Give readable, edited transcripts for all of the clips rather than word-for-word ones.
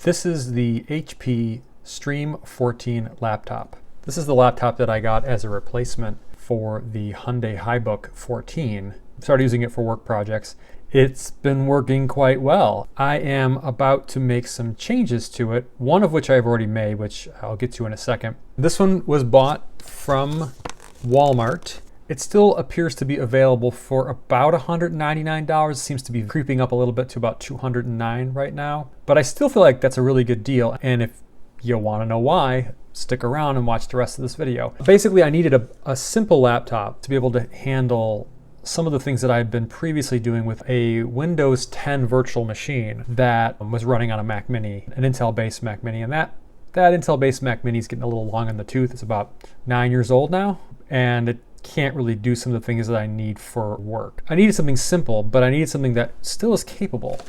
This is the HP Stream 14 laptop. This is the laptop that I got as a replacement for the Hyundai HyBook 14. Started using it for work projects. It's been working quite well. I am about to make some changes to it, one of which I've already made, which I'll get to in a second. This one was bought from Walmart. It still appears to be available for about $199. It seems to be creeping up a little bit to about $209 right now. But I still feel like that's a really good deal. And if you want to know why, stick around and watch the rest of this video. Basically, I needed a simple laptop to be able to handle some of the things that I've been previously doing with a Windows 10 virtual machine that was running on a Mac Mini, an Intel-based Mac Mini. And that Intel-based Mac Mini is getting a little long in the tooth. It's about 9 years old now, and it can't really do some of the things that I need for work. I needed something simple, but I needed something that still is capable.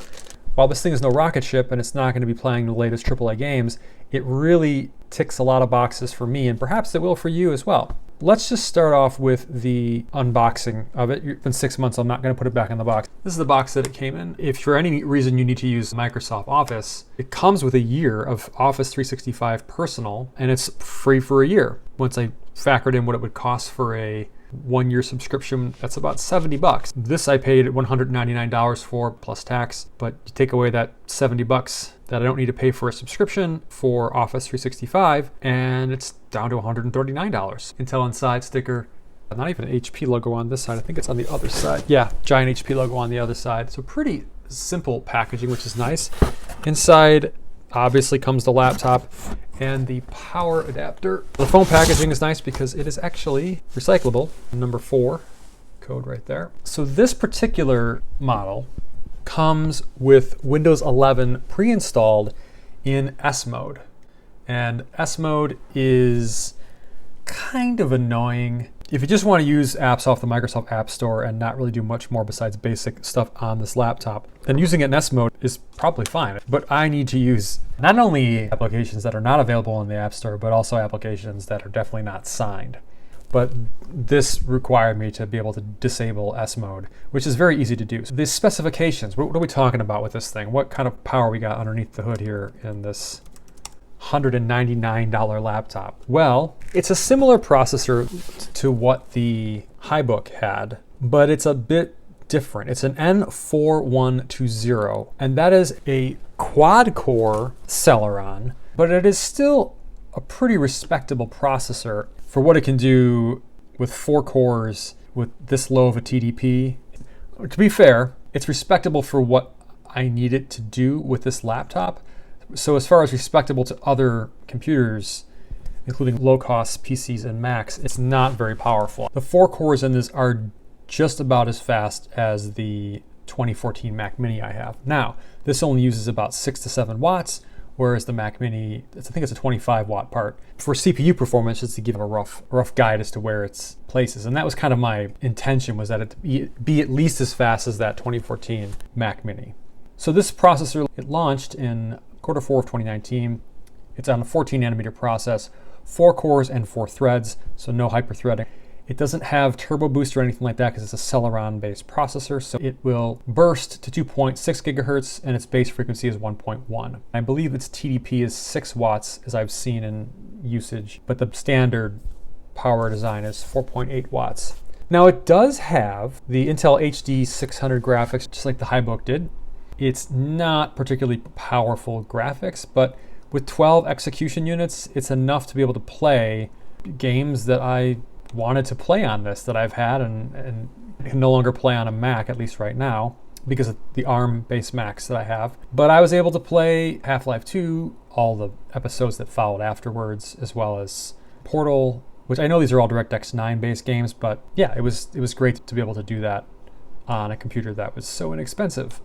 While this thing is no rocket ship and it's not going to be playing the latest AAA games, it really ticks a lot of boxes for me, and perhaps it will for you as well. Let's just start off with the unboxing of it. It's been 6 months, so I'm not going to put it back in the box. This is the box that it came in. If for any reason you need to use Microsoft Office, it comes with a year of Office 365 Personal, and it's free for a year. Once I factored in what it would cost for a 1-year subscription, that's about $70. This I paid $199 for plus tax, but you take away that $70 that I don't need to pay for a subscription for Office 365, and it's down to $139. Intel Inside sticker, not even an HP logo on this side. I think it's on the other side. Yeah, giant HP logo on the other side. So pretty simple packaging, which is nice. Inside obviously comes the laptop and the power adapter. The foam packaging is nice because it is actually recyclable. Number 4 code right there. So this particular model comes with Windows 11 pre-installed in S mode. And S mode is kind of annoying. If you just want to use apps off the Microsoft App Store and not really do much more besides basic stuff on this laptop, then using it in S mode is probably fine. But I need to use not only applications that are not available in the App Store, but also applications that are definitely not signed. But this required me to be able to disable S mode, which is very easy to do. So the specifications, what are we talking about with this thing? What kind of power we got underneath the hood here in this $199 laptop? Well, it's a similar processor to what the HyBook had, but it's a bit different. It's an N4120, and that is a quad-core Celeron, but it is still a pretty respectable processor for what it can do with 4 cores with this low of a TDP. To be fair, it's respectable for what I need it to do with this laptop. So as far as respectable to other computers, including low-cost PCs and Macs, it's not very powerful. The 4 cores in this are just about as fast as the 2014 Mac Mini I have. Now, this only uses about 6 to 7 watts, whereas the Mac Mini, I think it's a 25 watt part. For CPU performance, just to give a rough guide as to where its place is. And that was kind of my intention, was that it be at least as fast as that 2014 Mac Mini. So this processor, it launched in Q4 of 2019. It's on a 14 nanometer process, 4 cores and 4 threads, so no hyper-threading. It doesn't have turbo boost or anything like that because it's a Celeron-based processor, so it will burst to 2.6 gigahertz and its base frequency is 1.1. I believe its TDP is 6 watts, as I've seen in usage, but the standard power design is 4.8 watts. Now it does have the Intel HD 600 graphics, just like the HyBook did. It's not particularly powerful graphics, but with 12 execution units, it's enough to be able to play games that I wanted to play on this, that I've had and can no longer play on a Mac, at least right now, because of the ARM-based Macs that I have. But I was able to play Half-Life 2, all the episodes that followed afterwards, as well as Portal, which I know these are all DirectX 9-based games, but yeah, it was great to be able to do that on a computer that was so inexpensive.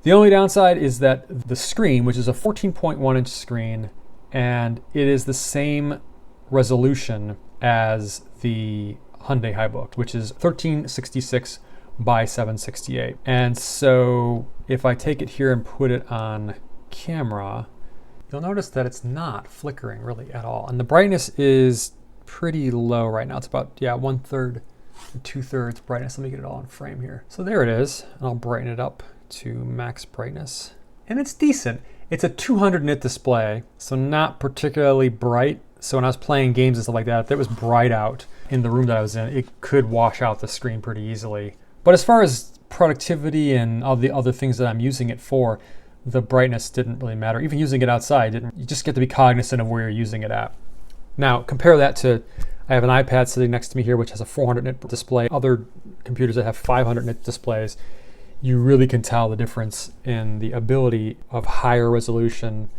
The only downside is that the screen, which is a 14.1 inch screen, and it is the same resolution as the Hyundai HyBook, which is 1366 by 768. And so if I take it here and put it on camera, you'll notice that it's not flickering really at all. And the brightness is pretty low right now. It's about, 1/3 and 2/3 brightness. Let me get it all in frame here. So there it is. And I'll brighten it up to max brightness. And it's decent. It's a 200 nit display, so not particularly bright. So when I was playing games and stuff like that, if it was bright out in the room that I was in, it could wash out the screen pretty easily. But as far as productivity and all the other things that I'm using it for, the brightness didn't really matter. Even using it outside, you just get to be cognizant of where you're using it at. Now, compare that to, I have an iPad sitting next to me here, which has a 400 nit display. Other computers that have 500 nit displays, you really can tell the difference in the ability of higher resolution,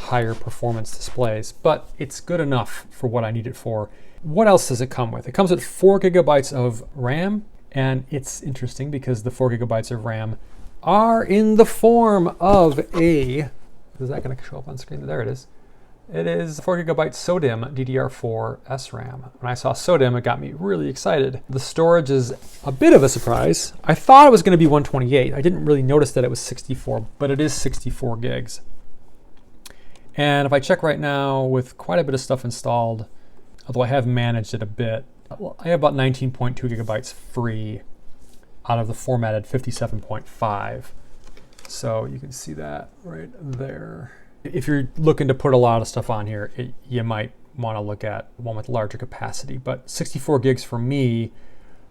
higher performance displays, but it's good enough for what I need it for. What else does it come with? It comes with 4 gigabytes of RAM, and it's interesting because the 4 gigabytes of RAM are in the form of a, is that going to show up on screen? There it is. It is 4 gigabyte SODIMM DDR4 SRAM. When I saw SODIMM, it got me really excited. The storage is a bit of a surprise. I thought it was going to be 128. I didn't really notice that it was 64, but it is 64 gigs. And if I check right now with quite a bit of stuff installed, although I have managed it a bit, I have about 19.2 gigabytes free out of the formatted 57.5. So you can see that right there. If you're looking to put a lot of stuff on here, you might want to look at one with larger capacity. But 64 gigs for me,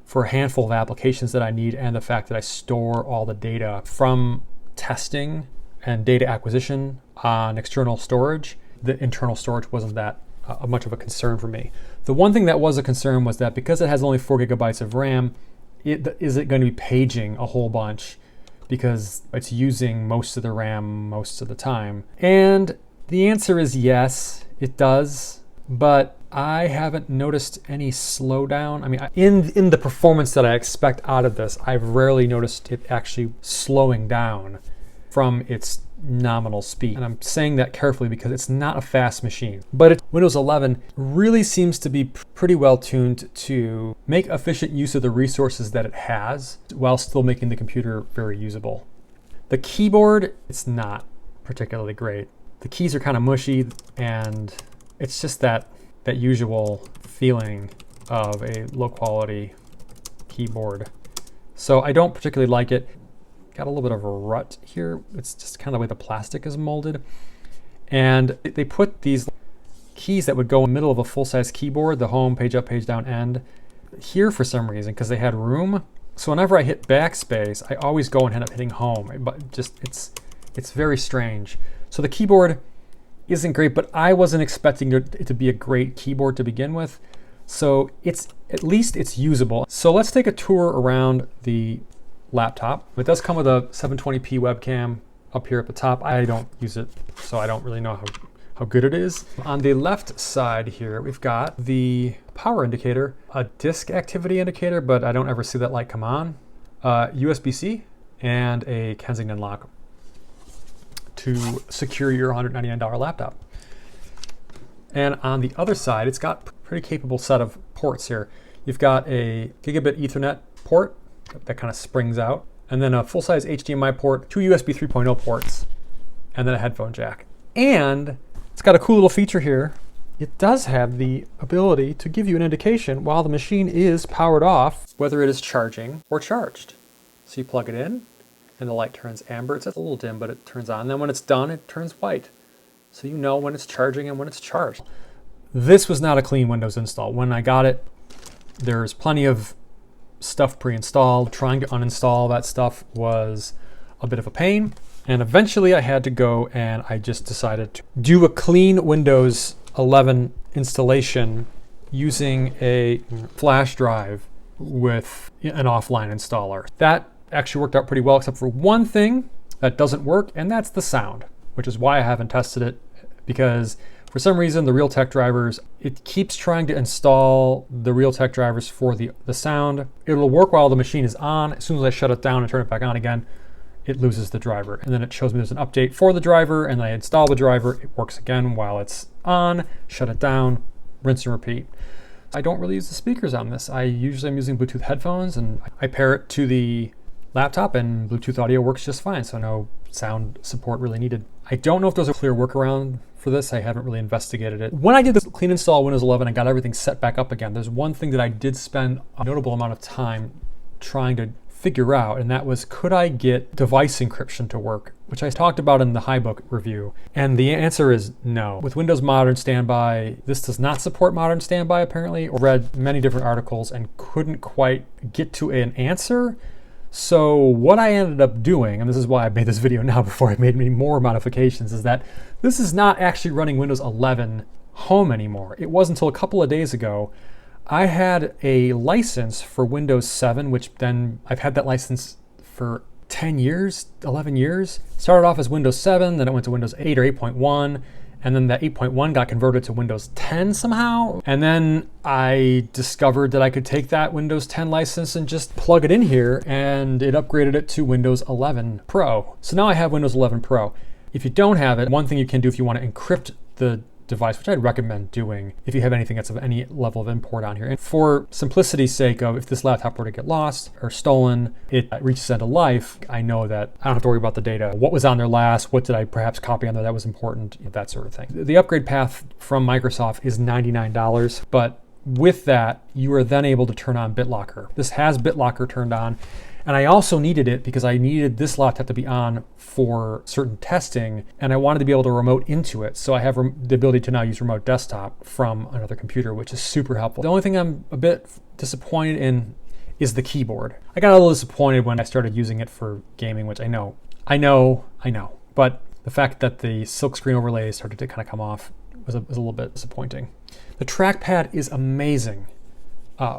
for a handful of applications that I need, and the fact that I store all the data from testing and data acquisition on external storage, the internal storage wasn't that much of a concern for me. The one thing that was a concern was that because it has only 4 gigabytes of RAM, is it going to be paging a whole bunch? Because it's using most of the RAM most of the time. And the answer is yes, it does, but I haven't noticed any slowdown. I mean, in the performance that I expect out of this, I've rarely noticed it actually slowing down from its nominal speed. And I'm saying that carefully because it's not a fast machine. But Windows 11 really seems to be pretty well tuned to make efficient use of the resources that it has while still making the computer very usable. The keyboard, it's not particularly great. The keys are kind of mushy, and it's just that usual feeling of a low quality keyboard. So I don't particularly like it. Got a little bit of a rut here. It's just kind of the way the plastic is molded. And they put these keys that would go in the middle of a full-size keyboard, the home, page up, page down end, here for some reason, because they had room. So whenever I hit backspace, I always go and end up hitting home. But just it's very strange. So the keyboard isn't great, but I wasn't expecting it to be a great keyboard to begin with. So at least it's usable. So let's take a tour around the laptop. It does come with a 720p webcam up here at the top. I don't use it, so I don't really know how good it is. On the left side here, we've got the power indicator, a disk activity indicator, but I don't ever see that light come on, USB-C, and a Kensington lock to secure your $199 laptop. And on the other side, it's got a pretty capable set of ports here. You've got a gigabit Ethernet port that kind of springs out, and then a full-size HDMI port, 2 USB 3.0 ports, and then a headphone jack. And it's got a cool little feature here. It does have the ability to give you an indication while the machine is powered off, whether it is charging or charged. So you plug it in, and the light turns amber. It's a little dim, but it turns on. Then when it's done, it turns white. So you know when it's charging and when it's charged. This was not a clean Windows install. When I got it, there's plenty of stuff pre-installed. Trying to uninstall that stuff was a bit of a pain, and eventually I had to go and I just decided to do a clean Windows 11 installation using a flash drive with an offline installer. That actually worked out pretty well, except for one thing that doesn't work, and that's the sound, which is why I haven't tested it, because for some reason, the Realtek drivers, it keeps trying to install the Realtek drivers for the sound. It'll work while the machine is on. As soon as I shut it down and turn it back on again, it loses the driver. And then it shows me there's an update for the driver, and I install the driver. It works again while it's on, shut it down, rinse and repeat. I don't really use the speakers on this. I usually am using Bluetooth headphones, and I pair it to the laptop, and Bluetooth audio works just fine, so no sound support really needed. I don't know if there's a clear workaround for this. I haven't really investigated it. When I did this clean install of Windows 11 and got everything set back up again, there's one thing that I did spend a notable amount of time trying to figure out, and that was, could I get device encryption to work, which I talked about in the HyBook review. And the answer is no. With Windows Modern Standby, this does not support Modern Standby apparently. I read many different articles and couldn't quite get to an answer. So what I ended up doing, and this is why I made this video now before I made many more modifications, is that this is not actually running Windows 11 Home anymore. It was until a couple of days ago. I had a license for Windows 7, which then I've had that license for 10 years, 11 years. Started off as Windows 7, then it went to Windows 8 or 8.1, and then that 8.1 got converted to Windows 10 somehow. And then I discovered that I could take that Windows 10 license and just plug it in here, and it upgraded it to Windows 11 Pro. So now I have Windows 11 Pro. If you don't have it, one thing you can do if you want to encrypt the device, which I'd recommend doing if you have anything that's of any level of import on here. And for simplicity's sake of, if this laptop were to get lost or stolen, it reaches end of life, I know that I don't have to worry about the data. What was on there last? What did I perhaps copy on there that was important? That sort of thing. The upgrade path from Microsoft is $99, but with that, you are then able to turn on BitLocker. This has BitLocker turned on. And I also needed it because I needed this laptop to be on for certain testing, and I wanted to be able to remote into it. So I have the ability to now use remote desktop from another computer, which is super helpful. The only thing I'm a bit disappointed in is the keyboard. I got a little disappointed when I started using it for gaming, which I know. But the fact that the silkscreen overlay started to kind of come off was a little bit disappointing. The trackpad is amazing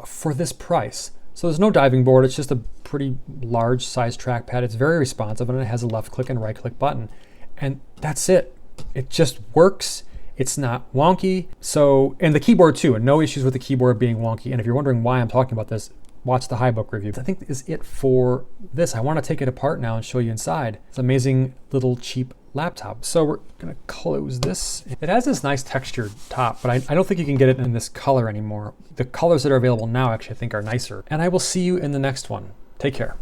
for this price. So there's no diving board, it's just a pretty large size trackpad. It's very responsive, and it has a left click and right click button. And that's it. It just works. It's not wonky. So, and the keyboard too, and no issues with the keyboard being wonky. And if you're wondering why I'm talking about this, watch the HyBook review. I think is it for this. I want to take it apart now and show you inside. It's an amazing little cheap laptop. So we're gonna close this. It has this nice textured top, but I don't think you can get it in this color anymore. The colors that are available now actually I think are nicer. And I will see you in the next one. Take care.